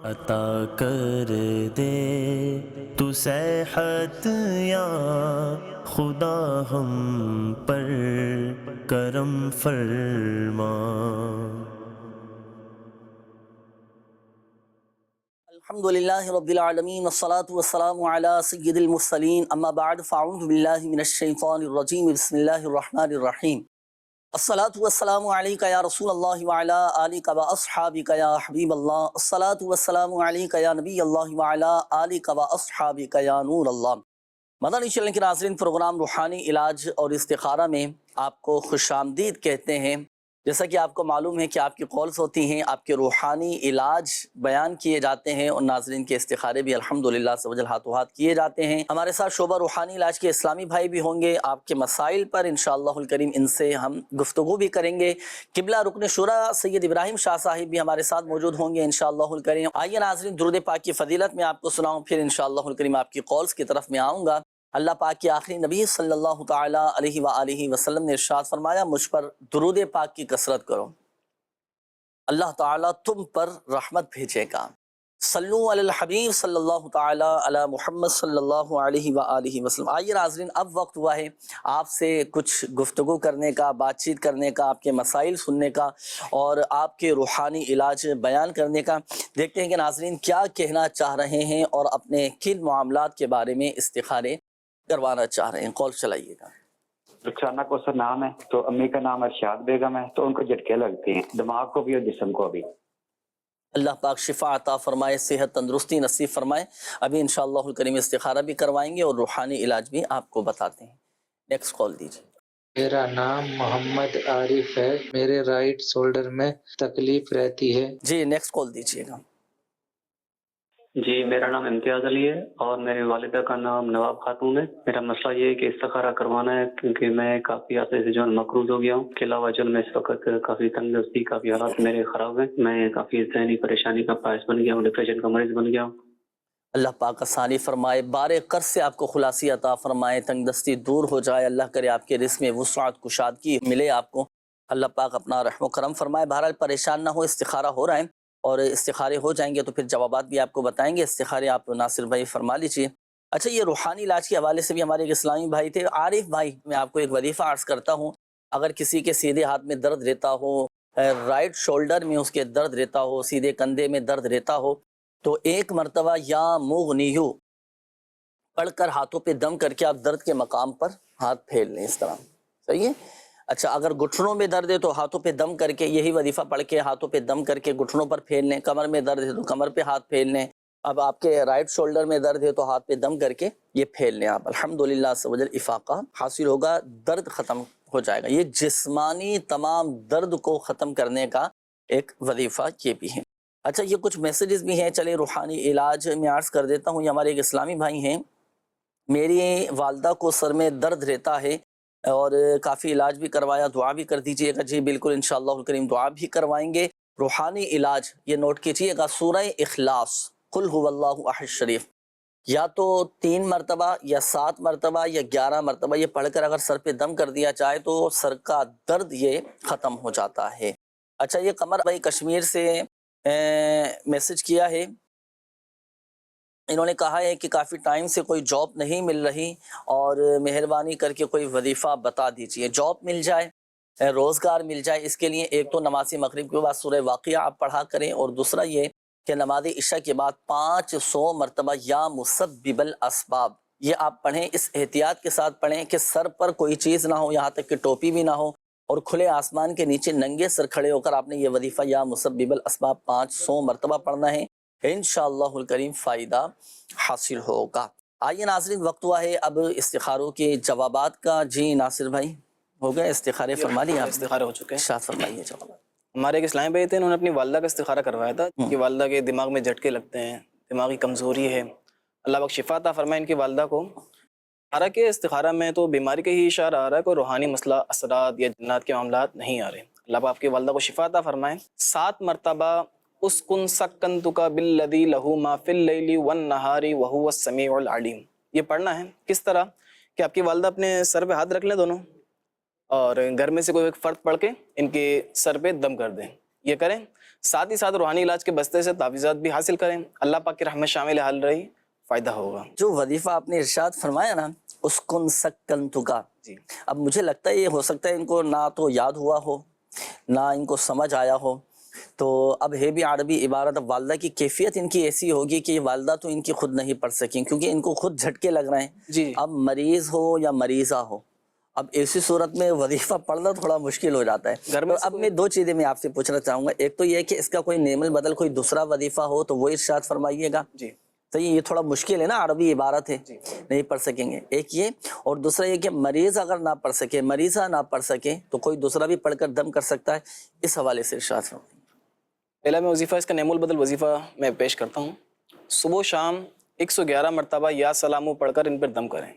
عطا کر دے تو صحت یا خدا ہم پر کرم فرما۔ الحمدللہ رب العالمین والصلاة والسلام علی سید المرسلین، اما بعد فاعوذ باللہ من الشیطان الرجیم، بسم اللہ الرحمن الرحیم۔ الصلاة والسلام علیک یا رسول اللہ وعلی آلک و اصحابک یا حبیب اللہ، الصلاة والسلام علیک یا نبی اللہ وعلی آلک و اصحابک یا نور اللہ۔ مدنی چینل کے ناظرین، پروگرام روحانی علاج اور استخارہ میں آپ کو خوش آمدید کہتے ہیں۔ جیسا کہ آپ کو معلوم ہے کہ آپ کی کالز ہوتی ہیں، آپ کے روحانی علاج بیان کیے جاتے ہیں اور ناظرین کے استخارے بھی الحمدللہ سے وجل ہاتھوں ہاتھ کیے جاتے ہیں۔ ہمارے ساتھ شعبہ روحانی علاج کے اسلامی بھائی بھی ہوں گے، آپ کے مسائل پر انشاءاللہ الکریم ان سے ہم گفتگو بھی کریں گے۔ قبلہ رکن شورا سید ابراہیم شاہ صاحب بھی ہمارے ساتھ موجود ہوں گے انشاءاللہ الکریم۔ آئیے ناظرین، درود پاک کی فضیلت میں آپ کو سناؤں، پھر انشاءاللہ الکریم آپ کی کالز کی طرف میں آؤں گا۔ اللہ پاک کے آخری نبی صلی اللہ تعالیٰ علیہ وآلہ وسلم نے ارشاد فرمایا، مجھ پر درود پاک کی کثرت کرو، اللہ تعالیٰ تم پر رحمت بھیجے گا۔ صلو علی الحبیب صلی اللہ تعالیٰ علی محمد صلی اللہ علیہ وآلہ وسلم۔ آئیے ناظرین، اب وقت ہوا ہے آپ سے کچھ گفتگو کرنے کا، بات چیت کرنے کا، آپ کے مسائل سننے کا اور آپ کے روحانی علاج بیان کرنے کا۔ دیکھتے ہیں کہ ناظرین کیا کہنا چاہ رہے ہیں اور اپنے کن معاملات کے بارے میں استخارے کروانا چاہ رہے ہیں۔ کال چلائیے گا۔ رخسانہ کو سر نام ہے، تو امی کا نام ارشاد بیگم ہے، تو ان کو جھٹکے لگتے ہیں دماغ کو بھی اور جسم کو بھی۔ اللہ پاک شفا عطا فرمائے، صحت تندرستی نصیب فرمائے۔ ابھی انشاءاللہ الکریم استخارہ بھی کروائیں گے اور روحانی علاج بھی آپ کو بتاتے ہیں۔ نیکسٹ کال دیجیے۔ میرا نام محمد عارف ہے، میرے رائٹ شولڈر میں تکلیف رہتی ہے۔ جی نیکسٹ کال دیجیے گا۔ جی میرا نام امتیاز علی ہے اور میری والدہ کا نام نواب خاتون ہے۔ میرا مسئلہ یہ ہے کہ استخارہ کروانا ہے کیونکہ میں کافی عرصے سے جو مقروض ہو گیا ہوں، کے علاوہ جو میں اس وقت کافی تنگ دستی، کافی حالات میرے خراب ہیں، میں کافی ذہنی پریشانی کا باعث بن گیا ہوں، ڈپریشن کا مریض بن گیا ہوں۔ اللہ پاک آسانی فرمائے، بار قرض سے آپ کو خلاصی عطا فرمائے، تنگ دستی دور ہو جائے، اللہ کرے آپ کے رزق میں وسعت کشادگی ملے آپ کو، اللہ پاک اپنا رحم و کرم فرمائے۔ بہرحال پریشان نہ ہو، استخارہ ہو رہا ہے اور استخارے ہو جائیں گے تو پھر جوابات بھی آپ کو بتائیں گے۔ استخارے آپ ناصر بھائی فرما لیجیے۔ اچھا، یہ روحانی علاج کے حوالے سے بھی ہمارے ایک اسلامی بھائی تھے، عارف بھائی، میں آپ کو ایک وظیفہ عرض کرتا ہوں۔ اگر کسی کے سیدھے ہاتھ میں درد رہتا ہو، رائٹ شولڈر میں اس کے درد رہتا ہو، سیدھے کندھے میں درد رہتا ہو، تو ایک مرتبہ یا مغنیو پڑھ کر ہاتھوں پہ دم کر کے آپ درد کے مقام پر ہاتھ پھیر لیں، اس طرح، صحیح ہے؟ اچھا، اگر گھٹنوں میں درد ہے تو ہاتھوں پہ دم کر کے یہی وظیفہ پڑھ کے ہاتھوں پہ دم کر کے گھٹنوں پر پھیر لیں۔ کمر میں درد ہے تو کمر پہ ہاتھ پھیر لیں۔ اب آپ کے رائٹ شولڈر میں درد ہے تو ہاتھ پہ دم کر کے یہ پھیر لیں آپ، الحمدللہ سے وجل افاقہ حاصل ہوگا، درد ختم ہو جائے گا۔ یہ جسمانی تمام درد کو ختم کرنے کا ایک وظیفہ یہ بھی ہے۔ اچھا، یہ کچھ میسیجز بھی ہیں، چلے روحانی علاج میں عرض کر دیتا ہوں۔ یہ ہمارے ایک اسلامی بھائی ہیں، میری والدہ کو سر میں درد رہتا ہے اور کافی علاج بھی کروایا، دعا بھی کر دیجئے گا۔ جی بالکل انشاءاللہ الکریم دعا بھی کروائیں گے۔ روحانی علاج یہ نوٹ کیجئے گا، سورہ اخلاص، قل هو اللہ احد شریف، یا تو 3 مرتبہ یا 7 مرتبہ یا 11 مرتبہ یہ پڑھ کر اگر سر پہ دم کر دیا جائے تو سر کا درد یہ ختم ہو جاتا ہے۔ اچھا، یہ قمر بھائی کشمیر سے میسج کیا ہے، انہوں نے کہا ہے کہ کافی ٹائم سے کوئی جاب نہیں مل رہی اور مہربانی کر کے کوئی وظیفہ بتا دیجئے، جاب مل جائے، روزگار مل جائے۔ اس کے لیے ایک تو نماز مغرب کے بعد سورہ واقعہ آپ پڑھا کریں، اور دوسرا یہ کہ نماز عشاء کے بعد 500 مرتبہ یا مسبب الاسباب یہ آپ پڑھیں۔ اس احتیاط کے ساتھ پڑھیں کہ سر پر کوئی چیز نہ ہو، یہاں تک کہ ٹوپی بھی نہ ہو، اور کھلے آسمان کے نیچے ننگے سر کھڑے ہو کر آپ نے یہ وظیفہ یا مسبب الاسباب 500 مرتبہ پڑھنا ہے، انشاءاللہ الکریم فائدہ حاصل ہوگا۔ آئیے ناظرین، وقت ہوا ہے اب استخاروں کے جوابات کا۔ جی ناصر بھائی، ہو گئے استخارے؟ فرما لیے آپ؟ استخارہ ہو چکے ہیں۔ ارشاد فرمائیے جواب۔ ہمارے ایک اسلامی بھائی تھے، انہوں نے اپنی والدہ کا استخارہ کروایا تھا کہ والدہ کے دماغ میں جھٹکے لگتے ہیں، دماغی کمزوری ہے، اللہ پاک شفا عطا فرمائے ان کی والدہ کو۔ حالانکہ استخارہ میں تو بیماری کا ہی اشارہ آ رہا ہے، کوئی روحانی مسئلہ، اثرات یا جنات کے معاملات نہیں آ رہے۔ اللہ پاک آپ کی والدہ کو شفا عطا فرمائے۔ 7 مرتبہ اسکن سکنتک بالذی لہ ما فی اللیل والنہار وہو السمیع العلیم، یہ پڑھنا ہے۔ کس طرح کہ آپ کی والدہ اپنے سر پہ ہاتھ رکھ لیں دونوں، اور گھر میں سے کوئی ایک فرد پڑھ کے ان کے سر پہ دم کر دیں، یہ کریں۔ ساتھ ہی ساتھ روحانی علاج کے بستے سے تعویذات بھی حاصل کریں، اللہ پاک کی رحمت شامل حال رہی، فائدہ ہوگا۔ جو وظیفہ آپ نے ارشاد فرمایا نا، اسکن سکنتکا، جی اب مجھے لگتا ہے یہ ہو سکتا ہے ان کو نہ تو یاد ہوا ہو، نہ ان کو سمجھ آیا ہو، تو اب ہے بھی عربی عبارت، اب والدہ کی کیفیت ان کی ایسی ہوگی کہ یہ والدہ تو ان کی خود نہیں پڑھ سکیں کیونکہ ان کو خود جھٹکے لگ رہے ہیں۔ جی اب مریض ہو یا مریضہ ہو، اب ایسی صورت میں وظیفہ پڑھنا تھوڑا مشکل ہو جاتا ہے۔ گھر میں تو اب میں دو چیزیں میں آپ سے پوچھنا چاہوں گا، ایک تو یہ کہ اس کا کوئی نعم البدل کوئی دوسرا وظیفہ ہو تو وہ ارشاد فرمائیے گا۔ جی صحیح، یہ تھوڑا مشکل ہے نا، عربی عبارت ہے، نہیں پڑھ سکیں گے، ایک یہ، اور دوسرا یہ کہ مریض اگر نہ پڑھ سکے، مریضہ نہ پڑھ سکے تو کوئی دوسرا بھی پڑھ کر دم کر سکتا ہے، اس حوالے سے ارشاد فرمائیے۔ پہلا میں وظیفہ اس کا نعم البدل وظیفہ میں پیش کرتا ہوں۔ صبح و شام 111 مرتبہ یا سلامو پڑھ کر ان پر دم کریں،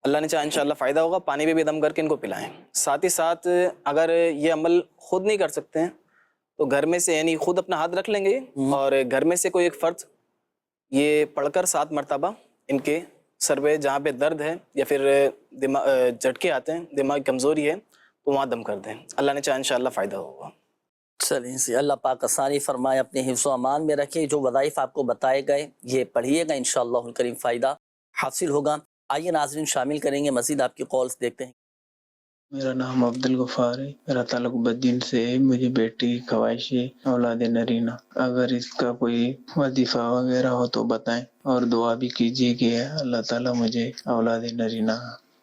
اللہ نے چاہا انشاءاللہ فائدہ ہوگا۔ پانی پہ بھی دم کر کے ان کو پلائیں۔ ساتھ ہی ساتھ اگر یہ عمل خود نہیں کر سکتے ہیں تو گھر میں سے، یعنی خود اپنا ہاتھ رکھ لیں گے اور گھر میں سے کوئی ایک فرد یہ پڑھ کر 7 مرتبہ ان کے سر پہ جہاں پہ درد ہے یا پھر جھٹکے آتے ہیں، دماغ کی کمزوری ہے، تو وہاں دم کر دیں، اللہ نے چاہا انشاءاللہ فائدہ ہوگا۔ چلیں سی، اللہ پاک آسانی فرمائے، اپنے حفظ و امان میں رکھے، جو وظائف آپ کو بتائے گئے یہ پڑھیے گا، انشاءاللہ الکریم فائدہ حاصل ہوگا۔ آئیے ناظرین شامل کریں گے مزید آپ کی کالز، دیکھتے ہیں۔ میرا نام عبدالغفار ہے، میرا تعلق بدین سے ہے، مجھے بیٹی کی خواہش ہے، اولاد نرینہ، اگر اس کا کوئی وظیفہ وغیرہ ہو تو بتائیں، اور دعا بھی کیجیے کہ اللہ تعالیٰ مجھے اولاد نرینہ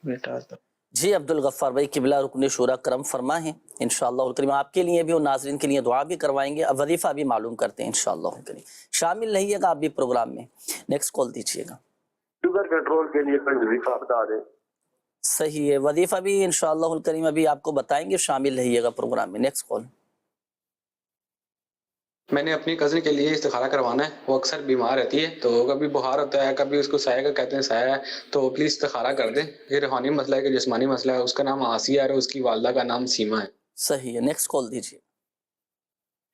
بیٹا عطا۔ جی عبدالغفار بھائی، قبلہ رکن شورا کرم فرما ہے، انشاءاللہ الکریم آپ کے لیے بھی اور ناظرین کے لیے دعا بھی کروائیں گے، اب وظیفہ بھی معلوم کرتے ہیں انشاءاللہ الکریم۔ شامل رہیے گا آپ بھی پروگرام میں، نیکسٹ کال دیجیے گا۔ شوگر کنٹرول کے لیے کوئی وظیفہ بتا دیں۔ صحیح ہے، وظیفہ بھی انشاءاللہ الکریم ابھی آپ کو بتائیں گے، شامل رہیے گا پروگرام میں۔ Next call. میں نے اپنی کزن کے لیے استخارہ کروانا ہے، وہ اکثر بیمار رہتی ہے، تو کبھی بخار ہوتا ہے، کبھی اس کو سایہ کا کہتے ہیں سایہ ہے، تو پلیز استخارہ کر دیں۔ یہ روحانی مسئلہ ہے کہ جسمانی مسئلہ ہے۔ اس کا نام آسیہ ہے اور اس کی والدہ کا نام سیما ہے۔ صحیح ہے، نیکسٹ کال دیجیے۔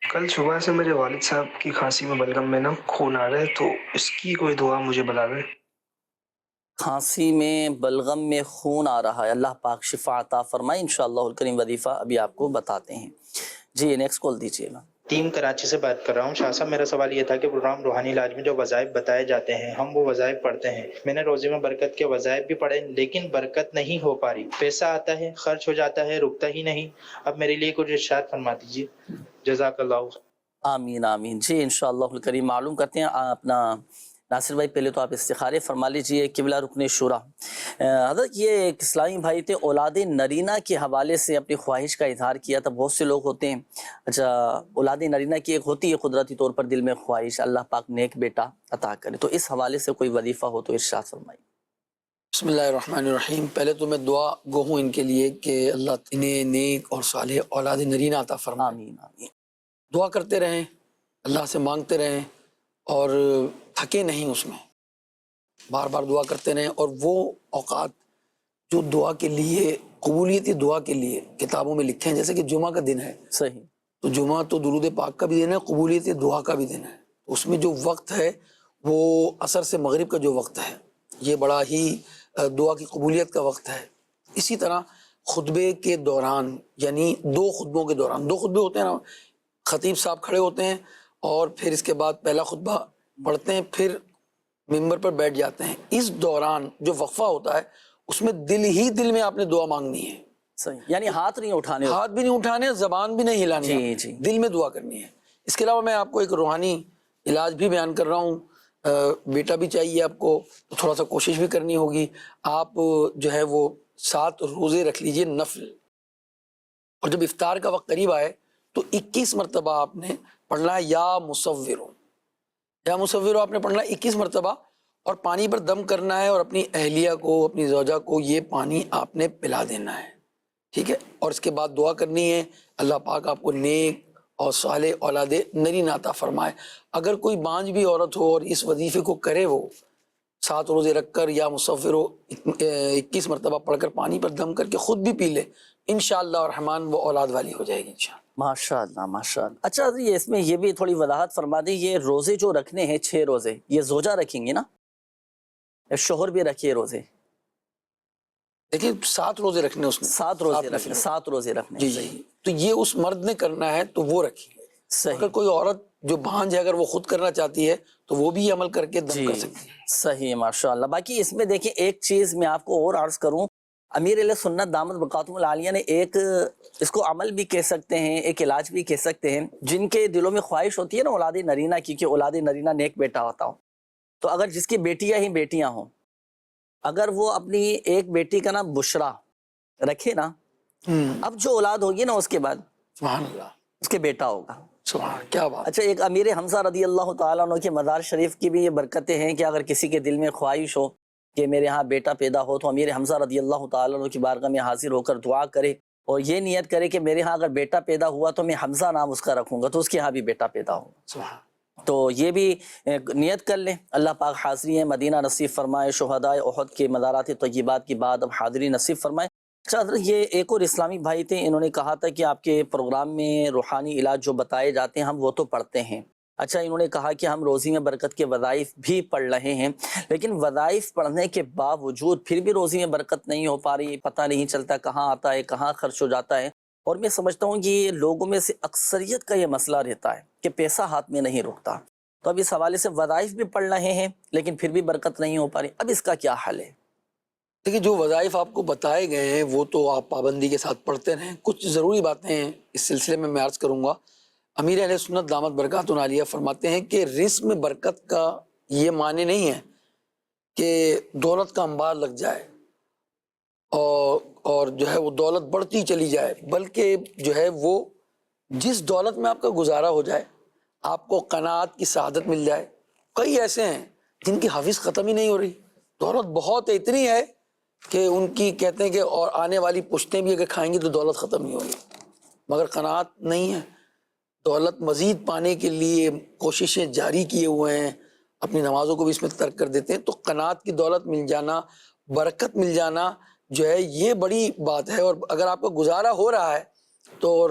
کل صبح سے میرے والد صاحب کی کھانسی میں بلغم میں نا خون آ رہا ہے، تو اس کی کوئی دعا مجھے بتا دیں۔ کھانسی میں بلغم میں خون آ رہا ہے، اللہ پاک شفا عطا فرمائے، انشاءاللہ الکریم وظیفہ ابھی آپ کو بتاتے ہیں۔ جی نیکسٹ کال دیجیے گا۔ ٹیم کراچی سے بات کر رہا ہوں۔ شاہ صاحب میرا سوال یہ تھا کہ پروگرام روحانی علاج میں جو وظائف بتائے جاتے ہیں ہم وہ وظائف پڑھتے ہیں، میں نے روزے میں برکت کے وظائف بھی پڑھے لیکن برکت نہیں ہو پا رہی، پیسہ آتا ہے خرچ ہو جاتا ہے، رکتا ہی نہیں، اب میرے لیے کچھ ارشاد فرما دیجیے، جزاک اللہ۔ آمین آمین۔ جی انشاءاللہ الکریم معلوم کرتے ہیں۔ اپنا ناصر بھائی پہلے تو آپ استخارے فرما لیجئے، قبلہ رکن شورا۔ حضرت یہ ایک اسلامی بھائی تھے، اولاد نرینہ کے حوالے سے اپنی خواہش کا اظہار کیا تھا۔ بہت سے لوگ ہوتے ہیں، اچھا اولاد نرینہ کی ایک ہوتی ہے قدرتی طور پر دل میں خواہش، اللہ پاک نیک بیٹا عطا کرے، تو اس حوالے سے کوئی وظیفہ ہو تو ارشاد فرمائیے۔ بسم اللہ الرحمن الرحیم۔ پہلے تو میں دعا گو ہوں ان کے لیے کہ اللہ انہیں نیک اور صالح اولاد نرینہ عطا فرمائے۔ آمین آمین۔ دعا کرتے رہیں، اللہ سے مانگتے رہیں اور تھکے نہیں، اس میں بار بار دعا کرتے رہیں، اور وہ اوقات جو دعا کے لیے، قبولیت دعا کے لیے کتابوں میں لکھے ہیں، جیسے کہ جمعہ کا دن ہے، صحیح، تو جمعہ تو درود پاک کا بھی دن ہے، قبولیت دعا کا بھی دن ہے، اس میں جو وقت ہے وہ عصر سے مغرب کا جو وقت ہے، یہ بڑا ہی دعا کی قبولیت کا وقت ہے۔ اسی طرح خطبے کے دوران، یعنی 2 خطبوں کے دوران، 2 خطبے ہوتے ہیں نا، خطیب صاحب کھڑے ہوتے ہیں اور پھر اس کے بعد پہلا خطبہ پڑھتے ہیں، پھر ممبر پر بیٹھ جاتے ہیں، اس دوران جو وقفہ ہوتا ہے اس میں دل ہی دل میں آپ نے دعا مانگنی ہے، صحیح، یعنی ہاتھ نہیں اٹھانے، ہاتھ بھی نہیں اٹھانے، زبان بھی نہیں ہلانی، جی جی، دل میں دعا کرنی ہے۔ اس کے علاوہ میں آپ کو ایک روحانی علاج بھی بیان کر رہا ہوں، بیٹا بھی چاہیے آپ کو، تو تھوڑا سا کوشش بھی کرنی ہوگی۔ آپ جو ہے وہ 7 روزے رکھ لیجئے نفل، اور جب افطار کا وقت قریب آئے تو 21 مرتبہ آپ نے پڑھنا ہے یا مصورو، یا مصورو آپ نے پڑھنا ہے 21 مرتبہ، اور پانی پر دم کرنا ہے اور اپنی اہلیہ کو، اپنی زوجہ کو یہ پانی آپ نے پلا دینا ہے، ٹھیک ہے؟ اور اس کے بعد دعا کرنی ہے اللہ پاک آپ کو نیک اور صالح اولاد نرینہ عطا فرمائے۔ اگر کوئی بانجھ بھی عورت ہو اور اس وظیفے کو کرے، وہ 7 روزے رکھ کر یا مصورو 21 مرتبہ پڑھ کر پانی پر دم کر کے خود بھی پی لے، انشاءاللہ الرحمن وہ اولاد والی ہو جائے گی انشاءاللہ۔ ماشاءاللہ ماشاءاللہ۔ اچھا یہ اس میں یہ بھی تھوڑی وضاحت فرما دیں، یہ روزے جو رکھنے ہیں 6 روزے، یہ زوجہ رکھیں گے نا، شوہر بھی رکھیے روزے؟ دیکھیں 7 روزے رکھنے، اس نے 7 روزے رکھنے، 7 روزے رکھنے، جی جی، تو یہ اس مرد نے کرنا ہے تو وہ رکھیں گے، اگر کوئی عورت جو بھانج ہے اگر وہ خود کرنا چاہتی ہے تو وہ بھی عمل کر کے دم کر سکتی ہے. صحیح ماشاءاللہ. باقی اس میں دیکھیں ایک چیز میں آپ کو اور عرض کروں، امیر علیہ سنت دامت برکاتہم العالیہ نے ایک اس کو عمل بھی کہہ سکتے ہیں، ایک علاج بھی کہہ سکتے ہیں. جن کے دلوں میں خواہش ہوتی ہے نا اولاد نرینہ کی کہ اولاد نرینہ نیک بیٹا ہوتا ہو، تو اگر جس کی بیٹیاں ہی بیٹیاں ہوں، اگر وہ اپنی ایک بیٹی کا نام بشرا رکھے نا، اب جو اولاد ہوگی نا اس کے بعد سبحان اللہ اس کے بیٹا ہوگا. سبحان کیا بات. اچھا، ایک امیر حمزہ رضی اللہ تعالیٰ عنہ کے مزار شریف کی بھی یہ برکتیں ہیں کہ اگر کسی کے دل میں خواہش ہو کہ میرے ہاں بیٹا پیدا ہو تو امیر حمزہ رضی اللہ تعالیٰ عنہ کی بارگاہ میں حاضر ہو کر دعا کرے اور یہ نیت کرے کہ میرے ہاں اگر بیٹا پیدا ہوا تو میں حمزہ نام اس کا رکھوں گا، تو اس کے ہاں بھی بیٹا پیدا ہوگا. تو یہ بھی نیت کر لیں. اللہ پاک حاضری مدینہ نصیب فرمائے، شہدائے احد کے مزارات طیبات کی بعد اب حاضری نصیب فرمائے. اچھا حضرت، یہ ایک اور اسلامی بھائی تھے، انہوں نے کہا تھا کہ آپ کے پروگرام میں روحانی علاج جو بتائے جاتے ہیں ہم وہ تو پڑھتے ہیں. اچھا، انہوں نے کہا کہ ہم روزی میں برکت کے وظائف بھی پڑھ رہے ہیں، لیکن وظائف پڑھنے کے باوجود پھر بھی روزی میں برکت نہیں ہو پا رہی، پتہ نہیں چلتا کہاں آتا ہے کہاں خرچ ہو جاتا ہے. اور میں سمجھتا ہوں کہ یہ لوگوں میں سے اکثریت کا یہ مسئلہ رہتا ہے کہ پیسہ ہاتھ میں نہیں رکتا. تو اب اس حوالے سے وظائف بھی پڑھ رہے ہیں لیکن پھر بھی برکت نہیں ہو پا رہی، اب اس کا کیا حل ہے؟ دیکھیے، جو وظائف آپ کو بتائے گئے ہیں وہ تو آپ پابندی کے ساتھ پڑھتے رہیں. کچھ ضروری باتیں ہیں اس سلسلے میں عرض کروں گا. امیر اہل سنت دامت برکاتہم العالیہ فرماتے ہیں کہ رزق میں برکت کا یہ معنی نہیں ہے کہ دولت کا انبار لگ جائے اور جو ہے وہ دولت بڑھتی چلی جائے، بلکہ جو ہے وہ جس دولت میں آپ کا گزارا ہو جائے، آپ کو قناعت کی سعادت مل جائے. کئی ایسے ہیں جن کی حفیظ ختم ہی نہیں ہو رہی، دولت بہت اتنی ہے کہ ان کی کہتے ہیں کہ اور آنے والی پشتیں بھی اگر کھائیں گی تو دولت ختم نہیں ہوگی، مگر قناعت نہیں ہے. دولت مزید پانے کے لیے کوششیں جاری کیے ہوئے ہیں، اپنی نمازوں کو بھی اس میں ترک کر دیتے ہیں. تو قناعت کی دولت مل جانا، برکت مل جانا جو ہے یہ بڑی بات ہے. اور اگر آپ کا گزارا ہو رہا ہے تو اور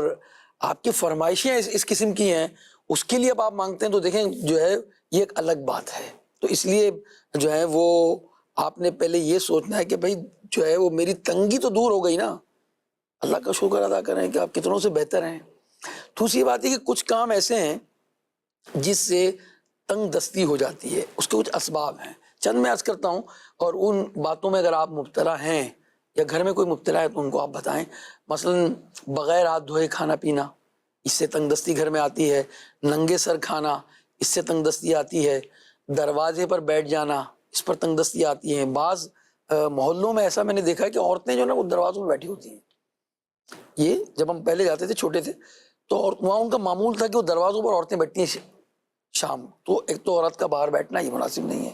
آپ کی فرمائشیں اس قسم کی ہیں، اس کے لیے اب آپ مانگتے ہیں تو دیکھیں جو ہے یہ ایک الگ بات ہے. تو اس لیے جو ہے وہ آپ نے پہلے یہ سوچنا ہے کہ بھئی جو ہے وہ میری تنگی تو دور ہو گئی نا، اللہ کا شکر ادا کریں کہ آپ کتنوں سے بہتر ہیں. دوسری بات ہے کہ کچھ کام ایسے ہیں جس سے تنگ دستی ہو جاتی ہے، اس کے کچھ اسباب ہیں، چند میں عرض کرتا ہوں، اور ان باتوں میں اگر آپ مبتلا ہیں یا گھر میں کوئی مبتلا ہے تو ان کو آپ بتائیں. مثلا بغیر ہاتھ دھوئے کھانا پینا، اس سے تنگ دستی گھر میں آتی ہے. ننگے سر کھانا، اس سے تنگ دستی آتی ہے. دروازے پر بیٹھ جانا، اس پر تنگ دستی آتی ہے. بعض محلوں میں ایسا میں نے دیکھا ہے کہ عورتیں جو نا وہ دروازوں میں بیٹھی ہوتی ہیں. یہ جب ہم پہلے جاتے تھے چھوٹے تھے تو وہاں ان کا معمول تھا کہ وہ دروازوں پر عورتیں بیٹھتی ہیں شام. تو ایک تو عورت کا باہر بیٹھنا یہ مناسب نہیں ہے.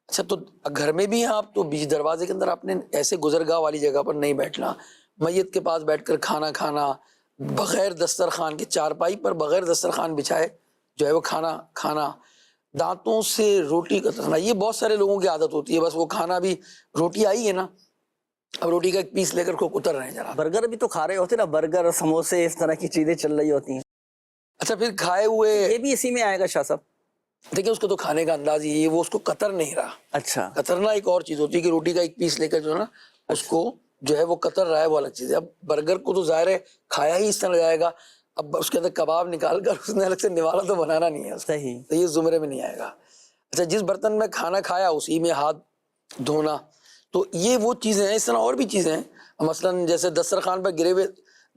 اچھا، تو گھر میں بھی ہیں آپ تو بیچ دروازے کے اندر آپ نے ایسے گزرگاہ والی جگہ پر نہیں بیٹھنا. میت کے پاس بیٹھ کر کھانا کھانا، بغیر دسترخوان کے چارپائی پر بغیر دسترخوان بچھائے جو ہے وہ کھانا کھانا، دانتوں سے روٹی کترنا، یہ بہت سارے لوگوں کی عادت ہوتی ہے. بس وہ کھانا بھی، روٹی آئی ہے نا، اب روٹی کا ایک پیس لے کر اتر رہے ہیں جناب. برگر بھی تو کھا رہے ہوتے نا، برگر سموسے اس طرح کی چیزیں چل رہی ہوتی ہیں. اچھا، پھر کھائے ہوئے یہ بھی اسی میں آئے گا شاہ صاحب؟ دیکھیں اس کو تو کھانے کا انداز یہ وہ اس کو قطر نہیں رہا. اچھا، قطرنا ایک اور چیز ہوتی ہے کہ روٹی کا ایک پیس لے کر جو ہے نا اس کو جو ہے وہ قطر رہا ہے، وہ الگ چیز ہے. اب برگر کو تو ظاہر ہے کھایا ہی اس طرح جائے گا، اب اس کے اندر کباب نکال کر اس نے الگ سے نوالا تو بنانا نہیں ہے، صحیح، تو یہ زمرے میں نہیں آئے گا. اچھا، جس برتن میں کھانا کھایا اسی میں ہاتھ دھونا، تو یہ وہ چیزیں ہیں. اس طرح اور بھی چیزیں ہیں، مثلاً جیسے دسترخوان پر گرے ہوئے